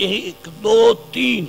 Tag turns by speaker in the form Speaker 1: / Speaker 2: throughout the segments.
Speaker 1: 1 2 3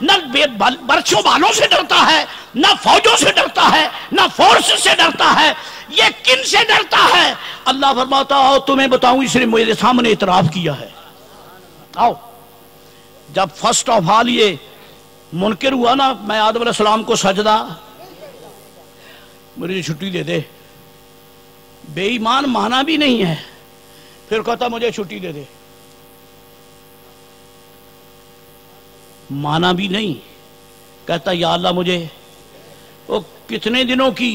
Speaker 1: نہ برچوں بالوں سے ڈرتا ہے، نہ فوجوں سے ڈرتا ہے، نہ فورس سے ڈرتا ہے، یہ کن سے ڈرتا ہے؟ اللہ فرماتا آؤ تمہیں بتاؤں، اس نے میرے سامنے اعتراف کیا ہے۔ آؤ، جب فرسٹ آف آل یہ منکر ہوا نا، میں آدم علیہ السلام کو سجدہ، مجھے چھٹی دے دے، بے ایمان مانا بھی نہیں ہے، پھر کہتا مجھے چھٹی دے دے، مانا بھی نہیں، کہتا یا اللہ مجھے، وہ کتنے دنوں کی؟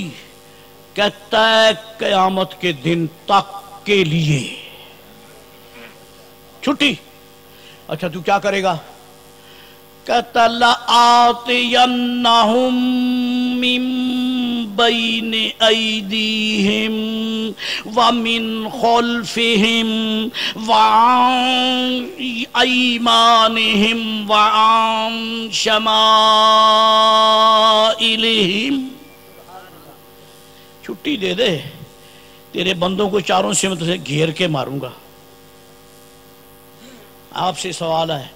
Speaker 1: کہتا ہے قیامت کے دن تک کے لیے چھٹی۔ اچھا تو کیا کرے گا؟ کہتا لَآتِيَنَّهُم مِّن بَيْنِ أَيْدِيهِمْ وَمِنْ خَلْفِهِمْ وَعَنْ أَيْمَانِهِمْ وَعَنْ شَمَائِلِهِمْ۔ چھٹی دے دے، تیرے بندوں کو چاروں سمت سے گھیر کے ماروں گا۔ آپ سے سوال ہے،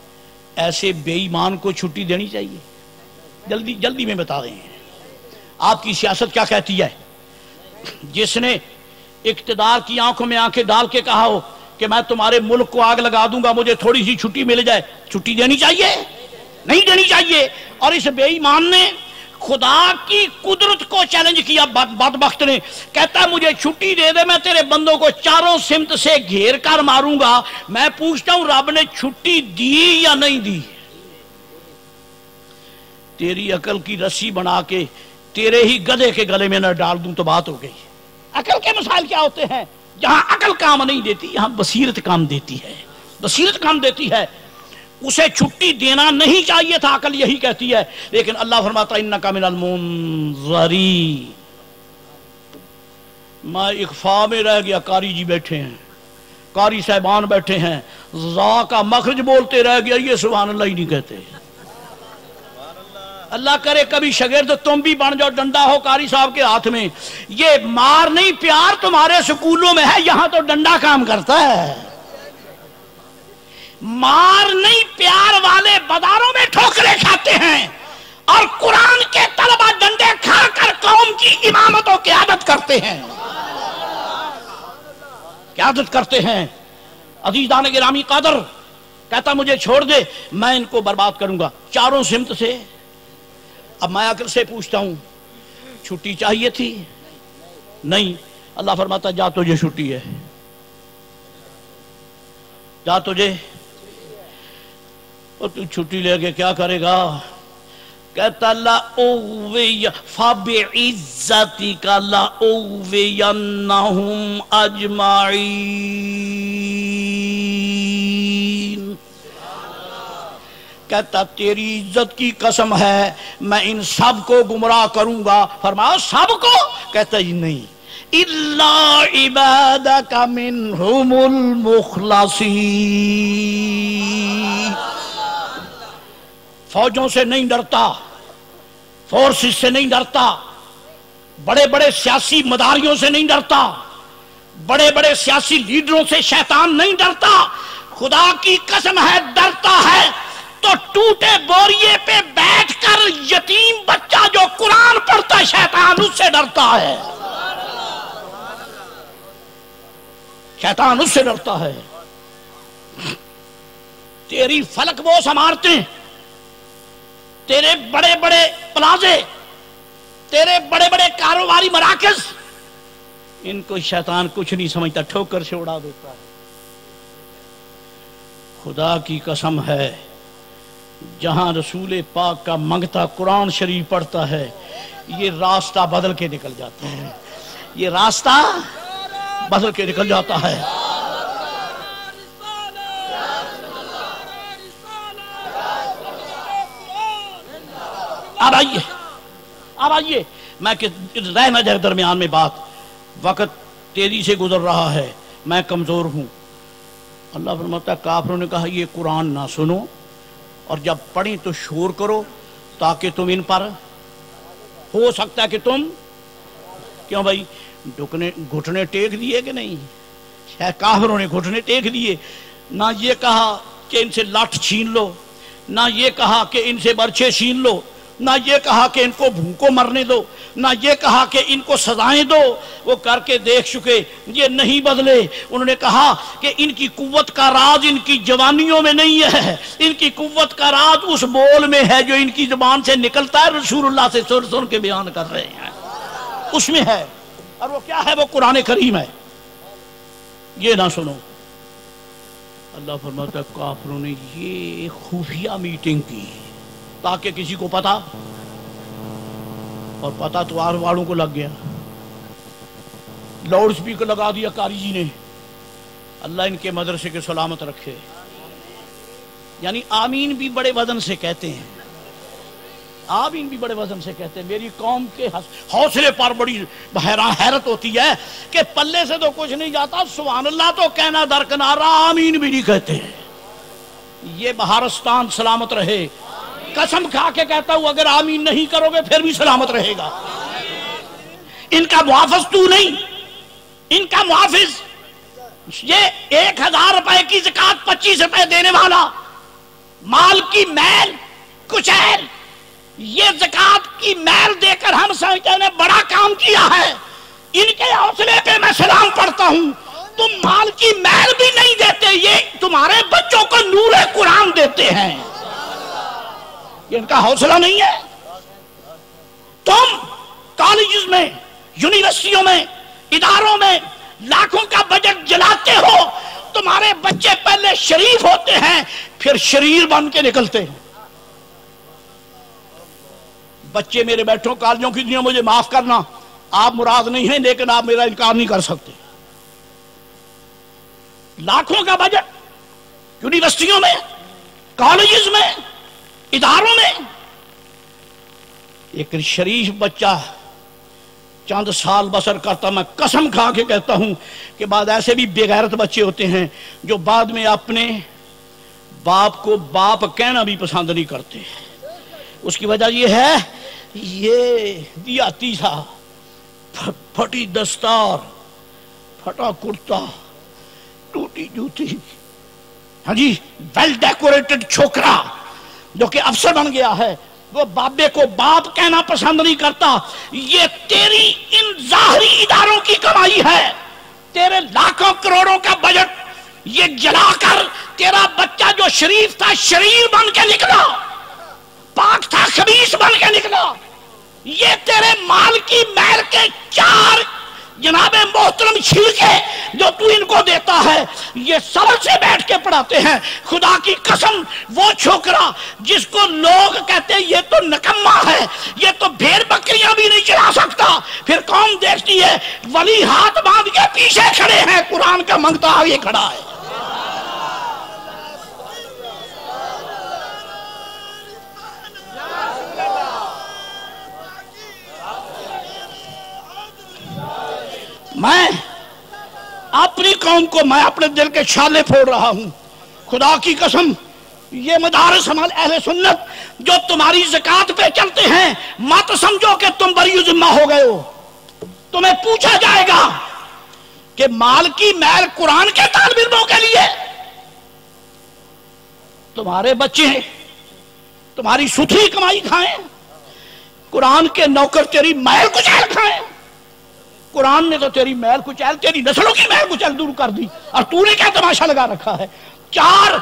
Speaker 1: ایسے بے ایمان کو چھٹی دینی چاہیے؟ جلدی جلدی میں بتا رہے ہیں۔ آپ کی سیاست کیا کہتی ہے؟ جس نے اقتدار کی آنکھوں میں آنکھیں ڈال کے کہا ہو کہ میں تمہارے ملک کو آگ لگا دوں گا، مجھے تھوڑی سی چھٹی مل جائے، چھٹی دینی چاہیے؟ نہیں دینی چاہیے۔ اور اس بے ایمان نے خدا کی قدرت کو چیلنج کیا، بدبخت نے، کہتا ہے مجھے چھٹی دے دے، میں تیرے بندوں کو چاروں سمت سے گھیر کر ماروں گا۔ میں پوچھتا ہوں رب نے چھٹی دی یا نہیں دی؟ تیری عقل کی رسی بنا کے تیرے ہی گدھے کے گلے میں نہ ڈال دوں تو بات ہو گئی۔ عقل کے مسائل کیا ہوتے ہیں؟ جہاں عقل کام نہیں دیتی یہاں بصیرت کام دیتی ہے، بصیرت کام دیتی ہے۔ اسے چھٹی دینا نہیں چاہیے تھا، عقل یہی کہتی ہے، لیکن اللہ فرماتا انک من المنظرین۔ میں اخفاء میں رہ گیا، قاری جی بیٹھے ہیں، قاری صاحبان بیٹھے ہیں، ذا کا مخرج بولتے رہ گیا، یہ سبحان اللہ ہی نہیں کہتے۔ اللہ کرے کبھی شاگرد تم بھی بن جاؤ، ڈنڈا ہو قاری صاحب کے ہاتھ میں۔ یہ مار نہیں پیار تمہارے سکولوں میں ہے، یہاں تو ڈنڈا کام کرتا ہے۔ مار نہیں پیار والے بازاروں میں ٹھوکرے کھاتے ہیں، اور قرآن کے طلبہ ڈنڈے کھا کر قوم کی امامت و قیادت کرتے ہیں، قیادت کرتے ہیں۔ عزیزان گرامی قدر کہتا مجھے چھوڑ دے، میں ان کو برباد کروں گا چاروں سمت سے۔ اب میں عقل سے پوچھتا ہوں چھٹی چاہیے تھی؟ نہیں۔ اللہ فرماتا جا تجھے چھٹی ہے، جا تجھے، اور تو چھٹی لے کے کیا کرے گا؟ کہتا فَبِعِزَّتِكَ لَأُغْوِيَنَّهُمْ أَجْمَعِينَ۔ کہتا تیری عزت کی قسم ہے میں ان سب کو گمراہ کروں گا۔ فرمایا سب کو؟ کہتا ہی نہیں، إِلَّا عِبَادَكَ مِنْهُمُ الْمُخْلَصِينَ۔ فوجوں سے نہیں ڈرتا، فورسز سے نہیں ڈرتا، بڑے بڑے سیاسی مداریوں سے نہیں ڈرتا، بڑے بڑے سیاسی لیڈروں سے شیطان نہیں ڈرتا۔ خدا کی قسم ہے ڈرتا ہے تو ٹوٹے بوریے پہ بیٹھ کر یتیم بچہ جو قرآن پڑھتا ہے شیطان اس سے ڈرتا ہے، شیطان اس سے ڈرتا ہے۔ تیری فلک وہ سنوارتے ہیں، تیرے بڑے بڑے پلازے، تیرے بڑے بڑے کاروباری مراکز، ان کو شیطان کچھ نہیں سمجھتا، ٹھوکر سے اڑا دیتا ہے۔ خدا کی قسم ہے جہاں رسول پاک کا منگتا قرآن شریف پڑھتا ہے یہ راستہ بدل کے نکل جاتا ہے، یہ راستہ بدل کے نکل جاتا ہے۔ اب آئیے میں رہ نہ جائے درمیان میں بات، وقت تیزی سے گزر رہا ہے، میں کمزور ہوں۔ اللہ فرماتا ہے کافروں نے کہا یہ قرآن نہ سنو، اور جب پڑھیں تو شور کرو تاکہ تم ان پر، ہو سکتا ہے کہ تم، کیوں بھائی گھٹنے ٹیک دیے کہ نہیں؟ کافروں نے گھٹنے ٹیک دیے، نہ یہ کہا کہ ان سے لاٹھ چھین لو، نہ یہ کہا کہ ان سے برچے چھین لو، نہ یہ کہا کہ ان کو بھوکو مرنے دو، نہ یہ کہا کہ ان کو سزائیں دو. وہ کر کے دیکھ چکے، یہ نہیں بدلے. انہوں نے کہا کہ ان کی قوت کا راز ان کی جوانیوں میں نہیں ہے، ان کی قوت کا راز اس بول میں ہے جو ان کی زبان سے نکلتا ہے، رسول اللہ سے سن کے بیان کر رہے ہیں، اس میں ہے. اور وہ کیا ہے؟ وہ قرآن کریم ہے. یہ نہ سنو. اللہ فرماتا ہے کافروں نے یہ خفیہ میٹنگ کی تاکہ کسی کو پتا، اور پتا تو آر والوں کو لگ گیا. لاؤڈ سپیکر لگا دیا قاری جی نے. اللہ ان کے مدرسے کے سلامت رکھے. یعنی آمین بھی بڑے وزن سے کہتے ہیں، آمین بھی بڑے وزن سے کہتے ہیں. میری قوم کے حوصلے پر بڑی حیرت ہوتی ہے کہ پلے سے تو کچھ نہیں جاتا، سبحان اللہ تو کہنا درکنار، آمین بھی نہیں کہتے ہیں. یہ بہارستان سلامت رہے. قسم کھا کے کہتا ہوں اگر آمین نہیں کرو گے پھر بھی سلامت رہے گا. ان کا محافظ تو نہیں، ان کا محافظ یہ 1000 روپے کی زکات 25 روپے دینے والا، مال کی میل کچیل، یہ زکات کی میل دے کر ہم سمجھتے ہیں بڑا کام کیا ہے. ان کے حوصلے پہ میں سلام پڑھتا ہوں. تم مال کی میل بھی نہیں دیتے، یہ تمہارے بچوں کو نور قرآن دیتے ہیں. ان کا حوصلہ نہیں ہے. تم کالجز میں، یونیورسٹیوں میں، اداروں میں لاکھوں کا بجٹ جلاتے ہو. تمہارے بچے پہلے شریف ہوتے ہیں پھر شریر بن کے نکلتے ہیں. بچے میرے بیٹھوں کالجوں کی دنیا، مجھے معاف کرنا، آپ مراد نہیں ہیں لیکن آپ میرا انکار نہیں کر سکتے. لاکھوں کا بجٹ یونیورسٹیوں میں، کالجز میں، اداروں میں. ایک شریف بچہ چند سال بسر کرتا. میں قسم کھا کے کہتا ہوں کہ بعد ایسے بھی بے غیرت بچے ہوتے ہیں جو بعد میں اپنے باپ کو باپ کہنا بھی پسند نہیں کرتے. اس کی وجہ یہ ہے یہ دیہاتی تھا، پھٹی دستار، پھٹا کرتا، ٹوٹی جوتی، ہاں جی ویل ڈیکوریٹڈ چھوکرا جو کہ افسر بن گیا ہے، وہ بابے کو باپ کہنا پسند نہیں کرتا. یہ تیری ان ظاہری اداروں کی کمائی ہے. تیرے لاکھوں کروڑوں کا بجٹ یہ جلا کر تیرا بچہ جو شریف تھا شریر بن کے نکلا، پاک تھا خبیث بن کے نکلا. یہ تیرے مال کی میل کے 4 جناب محترم چھلکے جو تو ان کو دیتا ہے یہ صبر سے بیٹھ کے پڑھاتے ہیں. خدا کی قسم وہ چھوکرا جس کو لوگ کہتے ہیں یہ تو نکما ہے، یہ تو بھیڑ بکریاں بھی نہیں چلا سکتا، پھر قوم دیکھتی ہے ولی ہاتھ باندھ کے پیچھے کھڑے ہیں، قرآن کا منگتا آگے کھڑا ہے. میں اپنی قوم کو، میں اپنے دل کے چھالے پھوڑ رہا ہوں. خدا کی قسم یہ مدارس ہمارے اہل سنت جو تمہاری زکات پہ چلتے ہیں مت سمجھو کہ تم بری ذمہ ہو گئے ہو. تمہیں پوچھا جائے گا کہ مال کی میل قرآن کے طالب علموں کے لیے تمہارے بچے تمہاری ستھری کمائی کھائیں، قرآن کے نوکر تیری میل کچیل کھائیں. قرآن نے تو تیری میل کچیل، تیری نسلوں کی میل کچیل دور کر دی، اور تو نے کیا تماشا لگا رکھا ہے. 4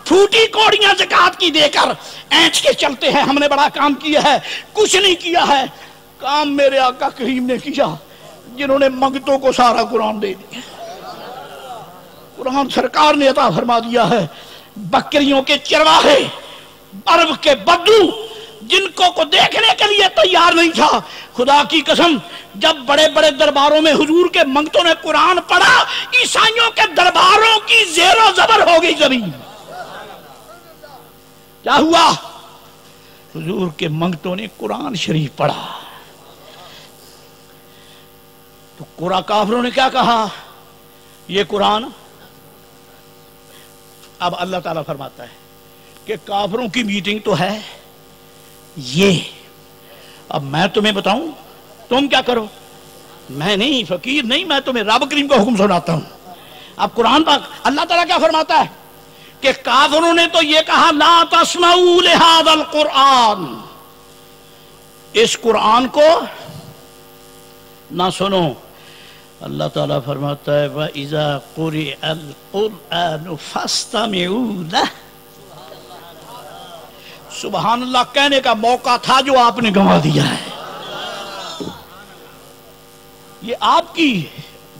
Speaker 1: پھوٹی کوڑیاں زکات کی دے کر اینچ کے چلتے ہیں ہم نے بڑا کام کیا ہے. کچھ نہیں کیا ہے. کام میرے آقا کریم نے کیا جنہوں نے منگتوں کو سارا قرآن دے دیا. قرآن سرکار نے عطا فرما دیا ہے. بکریوں کے چرواہے، عرب کے بدو جن کو دیکھنے کے لیے تیار نہیں تھا. خدا کی قسم جب بڑے بڑے درباروں میں حضور کے منگتوں نے قرآن پڑھا، عیسائیوں کے درباروں کی زیر و زبر ہو گئی زمین. کیا ہوا؟ حضور کے منگتوں نے قرآن شریف پڑھا. تو قرآن کافروں نے کیا کہا؟ یہ قرآن. اب اللہ تعالیٰ فرماتا ہے کہ کافروں کی میٹنگ تو ہے یہ. اب میں تمہیں بتاؤں تم کیا کرو. میں نہیں، فقیر نہیں، میں تمہیں رب کریم کا حکم سناتا ہوں. اب قرآن پاک اللہ تعالیٰ کیا فرماتا ہے؟ کہ کافروں نے تو یہ کہا لا تسمعوا لہذا القرآن، اس قرآن کو نہ سنو۔ اللہ تعالیٰ فرماتا ہے وَإِذَا قُرِئَ الْقُرْآنُ فَاسْتَمِعُوا لَهُ۔ سبحان اللہ کہنے کا موقع تھا جو آپ نے گنوا دیا ہے۔ یہ آپ کی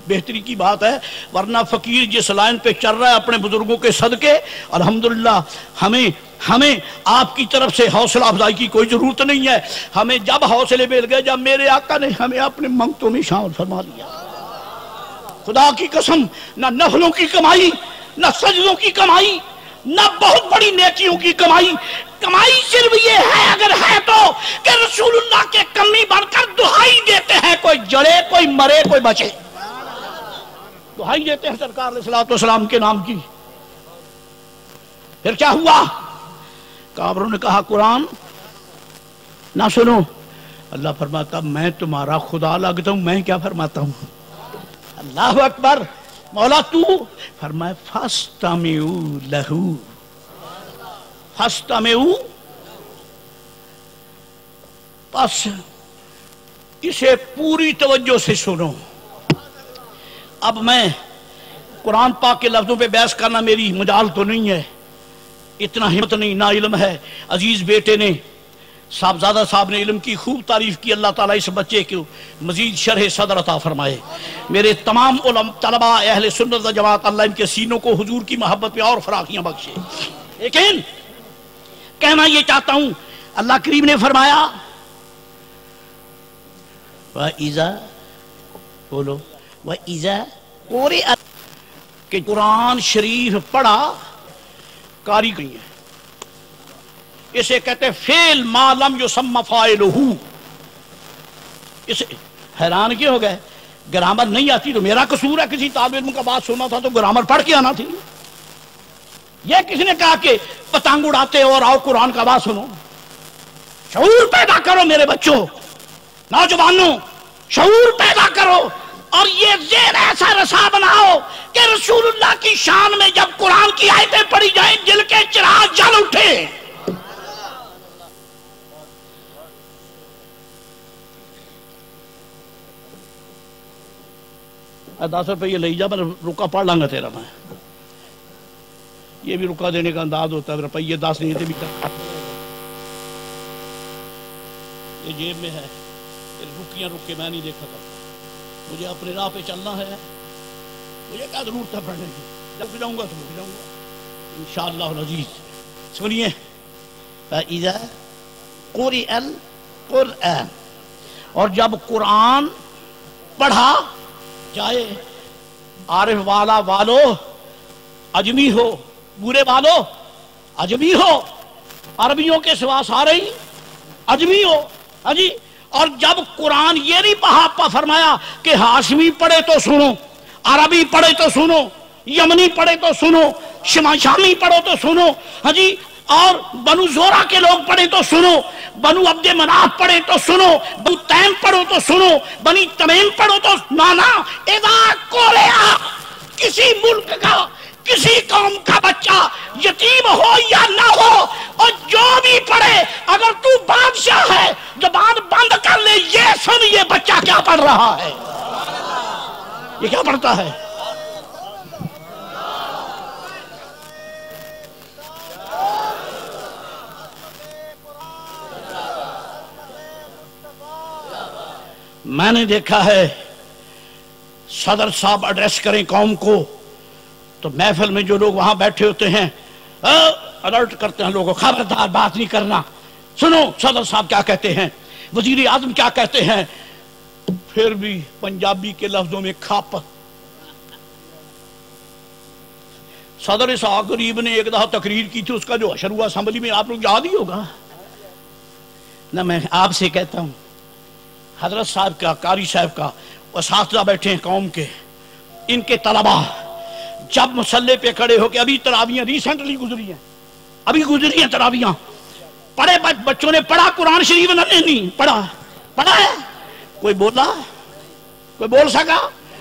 Speaker 1: بہتری کی بات ہے، ورنہ فقیر جس لائن پہ چل رہا ہے اپنے بزرگوں کے صدقے، الحمدللہ ہمیں آپ کی طرف سے حوصلہ افزائی کی کوئی ضرورت نہیں ہے۔ ہمیں جب حوصلے مل گئے، جب میرے آقا نے ہمیں اپنے منگتوں میں شامل فرما لیا، خدا کی قسم نہ نفلوں کی کمائی، نہ سجدوں کی کمائی، نہ بہت بڑی نیکیوں کی کمائی، کمائی صرف یہ ہے اگر ہے تو کہ رسول اللہ کے کمی بن کر دہائی دیتے ہیں، کوئی جڑے کوئی مرے کوئی بچے، دہائی دیتے ہیں سرکار علیہ السلام کے نام کی۔ پھر کیا ہوا؟ کافروں نے کہا قرآن نہ سنو۔ اللہ فرماتا میں تمہارا خدا لگتا ہوں، میں کیا فرماتا ہوں؟ اللہ اکبر۔ مولا تو فرمائے فاستمعوا لہو، فاستمعوا، پس اسے پوری توجہ سے سنو۔ اب میں قرآن پاک کے لفظوں پہ بحث کرنا میری مجال تو نہیں ہے، اتنا ہمت نہیں، نا علم ہے۔ عزیز بیٹے نے صاحبزادہ صاحب نے علم کی خوب تعریف کی، اللہ تعالیٰ اس بچے کو مزید شرح صدر عطا فرمائے۔ میرے تمام طلباء اہل سنت و جماعت، اللہ ان کے سینوں کو حضور کی محبت پہ اور فراخیاں بخشے۔ لیکن کہنا یہ چاہتا ہوں، اللہ کریم نے فرمایا وَإِذَا، بولو وَإِذَا قُرِئَ، کہ قرآن شریف پڑھا کاری گئی ہے، اسے کہتے ہیں فعل ما لم یسمى فاعلہ۔ اسے حیران کیوں ہو گئے؟ گرامر نہیں آتی تو میرا قصور ہے؟ کسی طالب علم کا بات سننا تھا تو گرامر پڑھ کے آنا تھی۔ یہ کس نے کہا کہ پتنگ اڑاتے اور آؤ قرآن کا بات سنو؟ شعور پیدا کرو میرے بچوں، نوجوانوں، شعور پیدا کرو اور یہ ذہن ایسا رسا بناؤ کہ رسول اللہ کی شان میں جب قرآن کی آیتیں پڑھی جائیں دل کے چراغ جل اٹھے۔ ₹10 یہ لے جا، میں رکا پڑھ لوں گا تیرا، میں یہ بھی رکا دینے کا انداز ہوتا ہے، روپیے 10 نہیں تھے بھی یہ جیب میں ہے، رکیاں رک کے میں نہیں دیکھا تھا، مجھے اپنے راہ پہ چلنا ہے، مجھے کیا ضرورت ہے پڑھنے کی، جب جاؤں گا تو رک جاؤں گا انشاءاللہ العزیز۔ سنیے فَإِذَا قُرِئَ الْقُرْآنُ، اور جب قرآن پڑھا چاہے عارف والا والو اجمی ہو، بورے والو اجمی ہو، عربیوں کے سوا سارے ہی اجمی ہو، ہاں جی۔ اور جب قرآن یہ نہیں فرمایا کہ ہاشمی پڑھے تو سنو، عربی پڑھے تو سنو، یمنی پڑھے تو سنو، شامی پڑھو تو سنو، ہاں جی، اور بنو زورا کے لوگ پڑھے تو سنو، بنو عبد مناف پڑھے تو سنو، بنو تیم پڑھو تو سنو، بنی تمیم پڑھو تو نانا۔ اذا قرئ، کسی ملک کا کسی قوم کا بچہ یتیم ہو یا نہ ہو، اور جو بھی پڑھے، اگر تو بادشاہ ہے زبان بند کر لے، یہ سن یہ بچہ کیا پڑھ رہا ہے، یہ کیا پڑھتا ہے۔ میں نے دیکھا ہے صدر صاحب ایڈریس کریں قوم کو تو محفل میں جو لوگ وہاں بیٹھے ہوتے ہیں الرٹ کرتے ہیں لوگوں، خبردار بات نہیں کرنا، سنو صدر صاحب کیا کہتے ہیں، وزیر اعظم کیا کہتے ہیں، پھر بھی پنجابی کے لفظوں میں کھپ۔ صدر اسحاق غریب نے ایک دفعہ تقریر کی تھی، اس کا جو حشر ہوا اسمبلی میں آپ لوگ یاد ہی ہوگا نہ۔ میں آپ سے کہتا ہوں حضرت صاحب کا، قاری صاحب کا، اساتذہ بیٹھے ہیں قوم کے، ان کے طلباء جب مسلح پہ کھڑے ہو کے، ابھی تراویاں ریسنٹلی گزری ہیں، ابھی گزری ہیں تراویاں، پڑھے بچوں نے پڑھا قرآن شریف، نہیں پڑھا ہے، کوئی بولا، کوئی بول سکا؟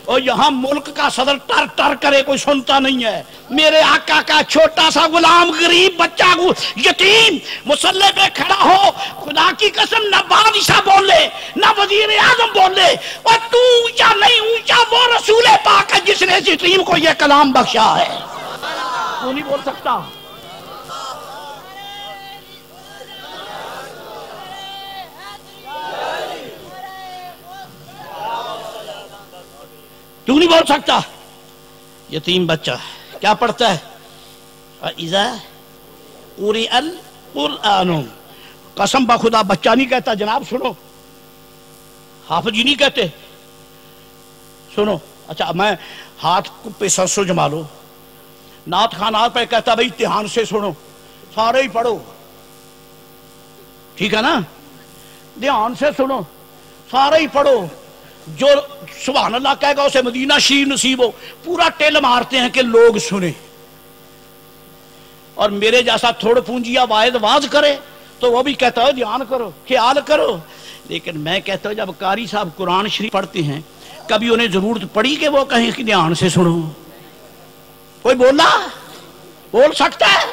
Speaker 1: اور یہاں ملک کا صدر ٹر ٹر کرے کوئی سنتا نہیں ہے. میرے آقا کا چھوٹا سا غلام غریب بچہ یتیم مسلح پہ کھڑا ہو, خدا کی قسم نہ بادشاہ بولے نہ وزیر اعظم بولے, اور تو اونچا نہیں اونچا وہ رسول پاک ہے جس نے اس یتیم کو یہ کلام بخشا ہے. تو نہیں بول سکتا. تو نہیں بول سکتا. یتیم بچہ کیا پڑھتا ہے؟ اذا قرئ القرآن. قسم بخدا بچہ نہیں کہتا جناب, سنو حافظ جی نہیں کہتے, سنو. اچھا میں ہاتھ پہ سنسو جما لو. نعت خان ہاتھ پہ کہتا بھائی دھیان سے سنو, سارے ہی پڑھو, ٹھیک ہے نا, دھیان سے سنو سارے ہی پڑھو. جو سبحان اللہ کہے گا اسے مدینہ شریف نصیب ہو. پورا ٹیل مارتے ہیں کہ لوگ سنیں, اور میرے جیسا تھوڑ پونجیا واحد واز کرے تو وہ بھی کہتا ہے دھیان کرو خیال کرو. لیکن میں کہتا ہوں جب قاری صاحب قرآن شریف پڑھتے ہیں کبھی انہیں ضرورت پڑی کہ وہ کہیں کہ دھیان سے سنو؟ کوئی بول سکتا ہے؟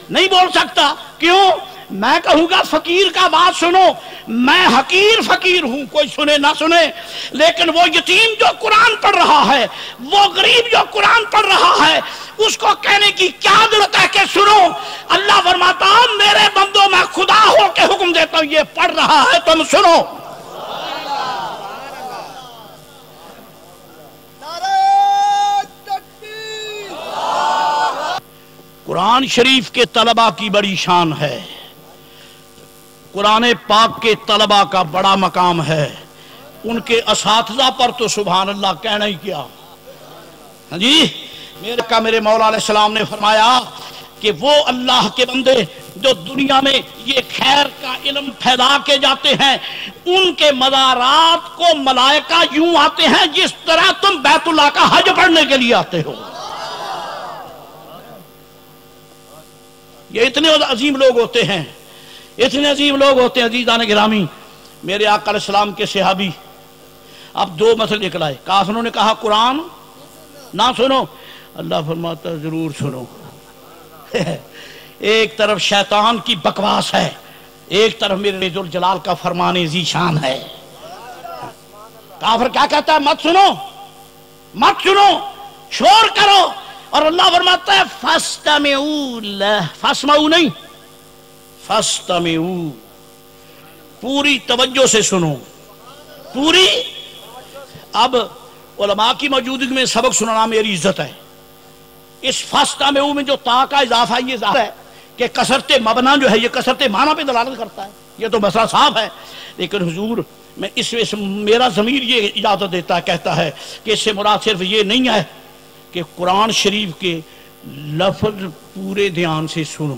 Speaker 1: نہیں بول سکتا. کیوں؟ میں کہوں گا فقیر کا بات سنو, میں حقیر فقیر ہوں, کوئی سنے نہ سنے, لیکن وہ یتیم جو قرآن پڑھ رہا ہے, وہ غریب جو قرآن پڑھ رہا ہے, اس کو کہنے کی کیا ضرورت ہے کہ سنو. اللہ فرماتا میرے بندوں میں خدا ہو کے حکم دیتا ہوں یہ پڑھ رہا ہے تم سنو. قرآن شریف کے طلباء کی بڑی شان ہے, قرآن پاک کے طلباء کا بڑا مقام ہے. ان کے اساتذہ پر تو سبحان اللہ کہنا ہی کیا. ہاں جی, میرے مولا علیہ السلام نے فرمایا کہ وہ اللہ کے بندے جو دنیا میں یہ خیر کا علم پھیلا کے جاتے ہیں, ان کے مزارات کو ملائکہ یوں آتے ہیں جس طرح تم بیت اللہ کا حج پڑھنے کے لیے آتے ہو. یہ اتنے عظیم لوگ ہوتے ہیں, اتنے عظیم لوگ ہوتے ہیں. عزیزان گرامی, میرے آقا علیہ السلام کے صحابی اب دو مسئلے نکلائے. کافروں نے کہا قرآن نہ سنو, اللہ فرماتا ضرور سنو. ایک طرف شیطان کی بکواس ہے, ایک طرف میرے ذوالجلال کا فرمان ذی شان ہے. کافر کیا کہتا ہے؟ مت سنو مت سنو, شور کرو. اور اللہ فرماتا ہے فاستمعوا لہ, فاسمعوا نہیں فاستمعوا, پوری توجہ سے سنو, پوری. اب علماء کی موجودگی میں سبق سنانا میری عزت ہے. اس فاستمعوا میں جو تا کا اضافہ یہ ظاہر ہے کہ کثرت مبنا جو ہے یہ کثرت معنی پہ دلالت کرتا ہے, یہ تو مسئلہ صاف ہے. لیکن حضور میں اس میں میرا ضمیر یہ اجازت دیتا ہے, کہتا ہے کہ اس سے مراد صرف یہ نہیں ہے کہ قرآن شریف کے لفظ پورے دھیان سے سنو.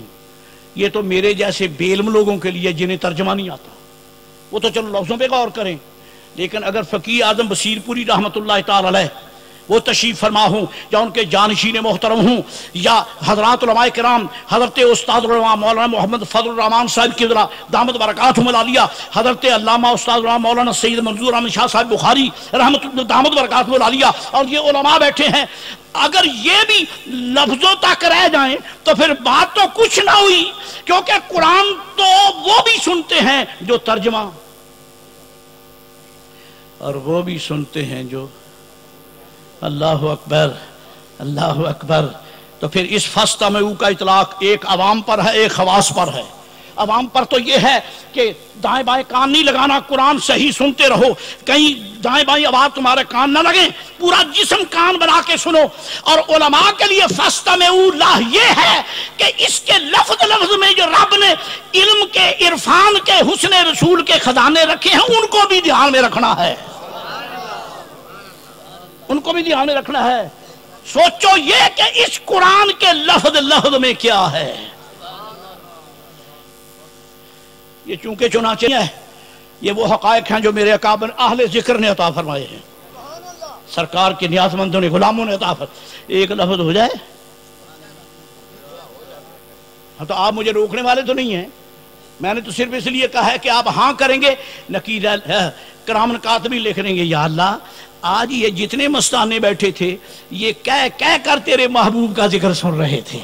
Speaker 1: یہ تو میرے جیسے بے علم لوگوں کے لیے جنہیں ترجمہ نہیں آتا, وہ تو چلو لفظوں پہ غور کریں. لیکن اگر فقیہ اعظم بصیر پوری رحمت اللہ تعالی علیہ وہ تشریف فرما ہوں, یا ان کے جانشین محترم ہوں, یا حضرات علماء کرام حضرت استاد العلماء مولانا محمد فضل الرحمان صاحب کی دامت برکاتہم العالیہ, حضرت علامہ استاد العلماء مولانا سید منظور احمد شاہ صاحب بخاری رحمت دامت برکاتہم العالیہ, اور یہ علماء بیٹھے ہیں, اگر یہ بھی لفظوں تک رہ جائیں تو پھر بات تو کچھ نہ ہوئی. کیونکہ قرآن تو وہ بھی سنتے ہیں جو ترجمہ, اور وہ بھی سنتے ہیں جو اللہ اکبر اللہ اکبر. تو پھر اس فاستمعوا کا اطلاق ایک عوام پر ہے, ایک خواص پر ہے. عوام پر تو یہ ہے کہ دائیں بائیں کان نہیں لگانا, قرآن صحیح سنتے رہو, کہیں دائیں بائیں آواز تمہارے کان نہ لگیں, پورا جسم کان بنا کے سنو. اور علماء کے لیے فاستمعوا لہ یہ ہے کہ اس کے لفظ میں جو رب نے علم کے عرفان کے حسن رسول کے خزانے رکھے ہیں ان کو بھی دھیان میں رکھنا ہے, ان کو بھی دھیان میں رکھنا ہے. سوچو یہ کہ اس قرآن کے لفظ میں کیا ہے. یہ چونکہ چنانچہ ہے, یہ وہ حقائق ہیں جو میرے اکابر اہل ذکر نے عطا فرمائے ہیں, سرکار کے نیاز مندوں نے غلاموں نے عطا فرمائے. ایک لفظ ہو جائے ہاں تو آپ مجھے روکنے والے تو نہیں ہیں. میں نے تو صرف اس لیے کہا ہے کہ آپ ہاں کریں گے. نکیر کرامن کاتبین لکھ رہیں گے یا اللہ آج یہ جتنے مستانے بیٹھے تھے یہ کہہ کر تیرے محبوب کا ذکر سن رہے تھے،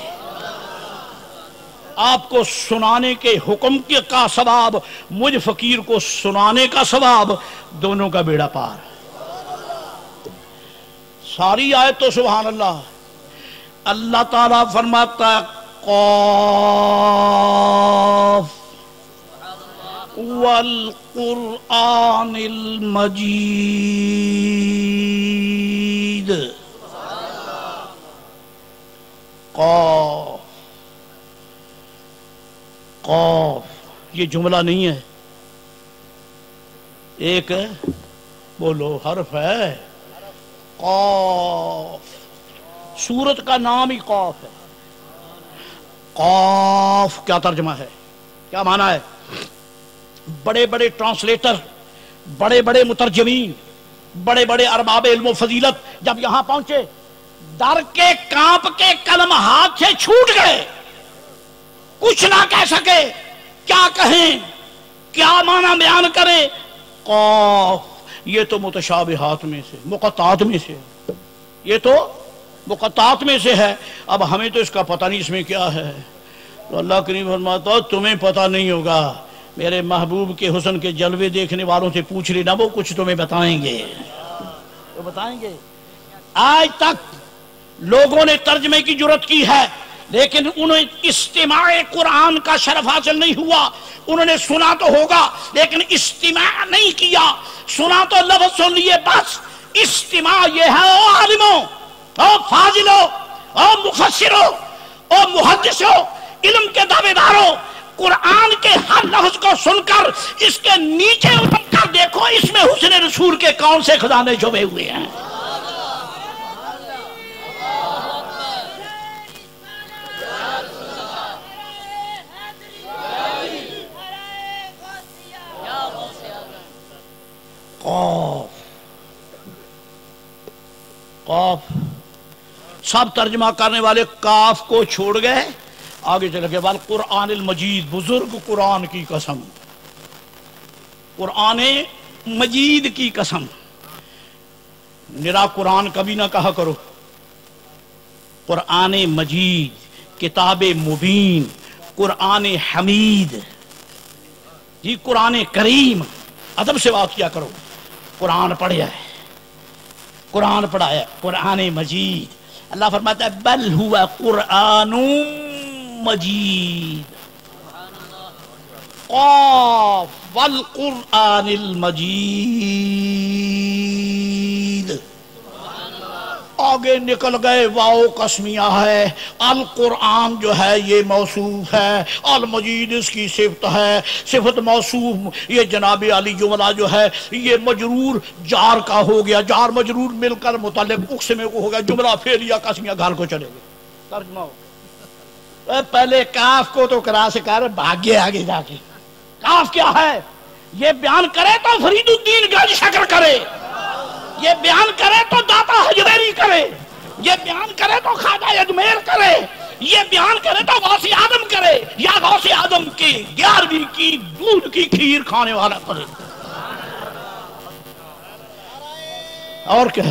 Speaker 1: آپ کو سنانے کے حکم کا ثواب، مجھ فقیر کو سنانے کا ثواب، دونوں کا بیڑا پار۔ ساری آیت تو سبحان اللہ۔ اللہ تعالیٰ فرماتا ہے قاف والقرآن المجید، قاف قاف یہ جملہ نہیں ہے، ایک ہے، بولو حرف ہے، قاف، سورت کا نام ہی قاف ہے۔ قاف کیا ترجمہ ہے، کیا معنی ہے؟ بڑے بڑے ٹرانسلیٹر، بڑے بڑے مترجمین، بڑے بڑے ارباب علم و فضیلت جب یہاں پہنچے ڈر کے کانپ کے قلم ہاتھ سے چھوٹ گئے، کچھ نہ کہہ سکے، کیا کہیں، کیا معنی بیان کریں؟ قاف یہ تو متشابہات میں سے، مقطعات میں سے، یہ تو مقطعات میں سے ہے، اب ہمیں تو اس کا پتہ نہیں اس میں کیا ہے۔ تو اللہ کریم فرماتا ہے تمہیں پتہ نہیں ہوگا، میرے محبوب کے حسن کے جلوے دیکھنے والوں سے پوچھ لینا، وہ کچھ تمہیں بتائیں گے، وہ بتائیں گے۔ آج تک لوگوں نے ترجمے کی جرات کی ہے لیکن انہیں استماع قرآن کا شرف حاصل نہیں ہوا۔ انہوں نے سنا تو ہوگا لیکن استماع نہیں کیا، سنا تو لفظ سن لیے بس۔ استماع یہ ہے او عالموں، او فاضلوں، او مفسروں، او محدثوں، علم کے دعوے داروں، قرآن کے ہر لفظ کو سن کر اس کے نیچے اتر کر دیکھو اس میں حسن رسول کے کون سے خزانے چھپے ہوئے ہیں۔ قاف قاف سب ترجمہ کرنے والے کاف کو چھوڑ گئے، آگے چل گئے والقرآن المجید، بزرگ قرآن کی قسم، قرآن مجید کی قسم۔ نرا قرآن کبھی نہ کہا کرو، قرآن مجید، کتاب مبین، قرآن حمید، جی قرآن کریم، ادب سے بات کیا کرو۔ قرآن پڑھا ہے، قرآن پڑھا ہے، قرآن مجید۔ اللہ فرماتا ہے بل ہوا قرآن مجید، قاف والقرآن المجید۔ آگے نکل گئے واو قسمیہ ہے، القرآن جو ہے یہ موصوف ہے، المجید اس کی صفت ہے، صفت موصوف یہ جناب علی جملہ جو ہے یہ مجرور جار کا ہو گیا، جار مجرور مل کر متعلق اقسم کو ہو گیا، جملہ فعلیہ قسمیہ گھر کو چلے گئے۔ ترجمہ ہو پہلے کاف کو تو کرا سے کر بھاگے آگے جا کے، کاف کیا ہے یہ بیان کرے تو فرید الدین گنج شکر کرے، یہ بیان کرے تو داتا حجویری کرے، یہ بیان کرے تو خواجہ اجمیر کرے، یہ بیان کرے تو غوث آدم کرے، یا غوث آدم کی 11ویں کی دودھ کی کھیر کھانے والا کرے۔ اور کیا